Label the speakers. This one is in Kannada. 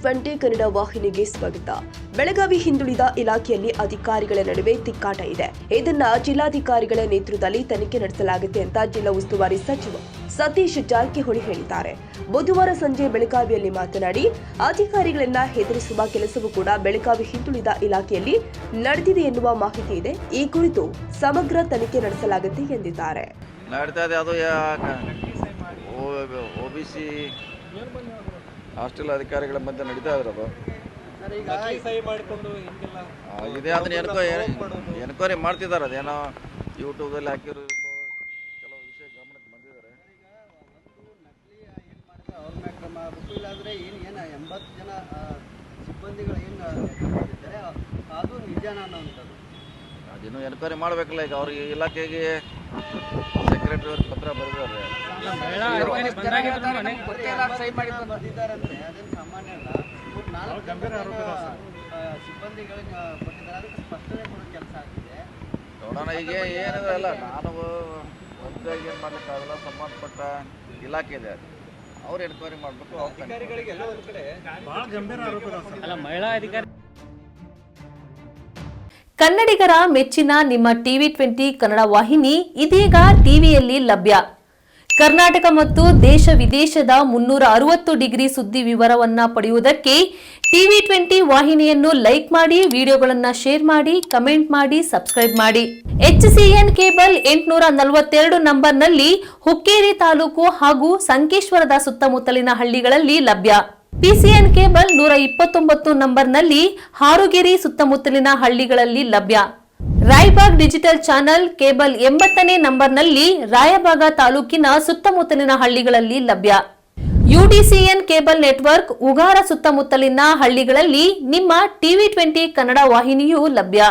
Speaker 1: TV20 ಕನ್ನಡ ವಾಹಿನಿಗೆ ಸ್ವಾಗತ. ಬೆಳಗಾವಿ ಹಿಂದುಳಿದ ಇಲಾಖೆಯಲ್ಲಿ ಅಧಿಕಾರಿಗಳ ನಡುವೆ ತಿಕ್ಕಾಟ ಇದೆ. ಇದನ್ನ ಜಿಲ್ಲಾಧಿಕಾರಿಗಳ ನೇತೃತ್ವದಲ್ಲಿ ತನಿಖೆ ನಡೆಸಲಾಗುತ್ತೆ ಅಂತ ಜಿಲ್ಲಾ ಉಸ್ತುವಾರಿ ಸಚಿವ ಸತೀಶ್ ಜಾರಕಿಹೊಳಿ ಹೇಳಿದ್ದಾರೆ. ಬುಧವಾರ ಸಂಜೆ ಬೆಳಗಾವಿಯಲ್ಲಿ ಮಾತನಾಡಿ, ಅಧಿಕಾರಿಗಳನ್ನ ಹೆದರಿಸುವ ಕೆಲಸವೂ ಕೂಡ ಬೆಳಗಾವಿ ಹಿಂದುಳಿದ ಇಲಾಖೆಯಲ್ಲಿ ನಡೆದಿದೆ ಎನ್ನುವ ಮಾಹಿತಿ ಇದೆ. ಈ ಕುರಿತು ಸಮಗ್ರ ತನಿಖೆ ನಡೆಸಲಾಗುತ್ತೆ ಎಂದಿದ್ದಾರೆ.
Speaker 2: OBC ಹಾಸ್ಟೆಲ್ ಅಧಿಕಾರಿಗಳ ಮಧ್ಯೆ ನಡೀತಾ ಇರೋದು ಇದೆ. ಅದನ್ನ ಎನ್ಕ್ವೈರಿ ಮಾಡ್ತಿದ್ದಾರೆ. ಅದೇನೋ ಯೂಟ್ಯೂಬಲ್ಲಿ ಹಾಕಿರೋ ಕೆಲವು ವಿಷಯ ಗಮನಕ್ಕೆ ಬಂದಿದ್ದಾರೆ.
Speaker 3: ಇಲ್ಲಾಂದರೆ ಏನು 80 ಜನ ಸಿಬ್ಬಂದಿಗಳು ಏನು ಅದು ನಿಜಾನ ಅನ್ನೋವಂಥದ್ದು
Speaker 2: ಅದೇನು ಎನ್ಕ್ವೈರಿ ಮಾಡಬೇಕಲ್ಲ. ಈಗ ಅವ್ರಿಗೆ ಇಲಾಖೆಗೆ ಸೆಕ್ರೆಟರಿ ಅವ್ರಿಗೆ ಪತ್ರ ಬರೆದಿದ್ದಾರೆ. ನೋಡೋಣ. ಈಗ ಏನಿದೆ ಅಲ್ಲ, ನಾನು ಒಂದಾಗಿ ಏನು ಮಾಡ್ಲಿಕ್ಕಾಗಲ್ಲ. ಸಂಬಂಧಪಟ್ಟ ಇಲಾಖೆ ಇದೆ, ಅವ್ರು ಎನ್ಕ್ವೈರಿ ಮಾಡಬೇಕು.
Speaker 4: ಕನ್ನಡಿಗರ ಮೆಚ್ಚಿನ ನಿಮ್ಮ TV20 ಕನ್ನಡ ವಾಹಿನಿ ಇದೀಗ ಟಿವಿಯಲ್ಲಿ ಲಭ್ಯ. ಕರ್ನಾಟಕ ಮತ್ತು ದೇಶ ವಿದೇಶದ 360 ಡಿಗ್ರಿ ಸುದ್ದಿ ವಿವರವನ್ನ ಪಡೆಯುವುದಕ್ಕೆ TV20 ವಾಹಿನಿಯನ್ನು ಲೈಕ್ ಮಾಡಿ, ವಿಡಿಯೋಗಳನ್ನು ಶೇರ್ ಮಾಡಿ, ಕಮೆಂಟ್ ಮಾಡಿ, ಸಬ್ಸ್ಕ್ರೈಬ್ ಮಾಡಿ. HCN ಕೇಬಲ್ 842 ನಂಬರ್ನಲ್ಲಿ ಹುಕ್ಕೇರಿ ತಾಲೂಕು ಹಾಗೂ ಸಂಕೇಶ್ವರದ ಸುತ್ತಮುತ್ತಲಿನ ಹಳ್ಳಿಗಳಲ್ಲಿ ಲಭ್ಯ. PCN ಕೇಬಲ್ 129 ನಂಬರ್ನಲ್ಲಿ ಹಾರುಗೆರೆ ಸುತ್ತಮುತ್ತಲಿನ ಹಳ್ಳಿಗಳಲ್ಲಿ ಲಭ್ಯ. ರಾಯಬಾಗ್ ಡಿಜಿಟಲ್ ಚಾನೆಲ್ ಕೇಬಲ್ 80ನೇ ನಂಬರ್ನಲ್ಲಿ ರಾಯಬಾಗ ತಾಲೂಕಿನ ಸುತ್ತಮುತ್ತಲಿನ ಹಳ್ಳಿಗಳಲ್ಲಿ ಲಭ್ಯ. UDCN ಕೇಬಲ್ ನೆಟ್ವರ್ಕ್ ಉಗಾರ ಸುತ್ತಮುತ್ತಲಿನ ಹಳ್ಳಿಗಳಲ್ಲಿ ನಿಮ್ಮ TV20 ಕನ್ನಡ ವಾಹಿನಿಯೂ ಲಭ್ಯ.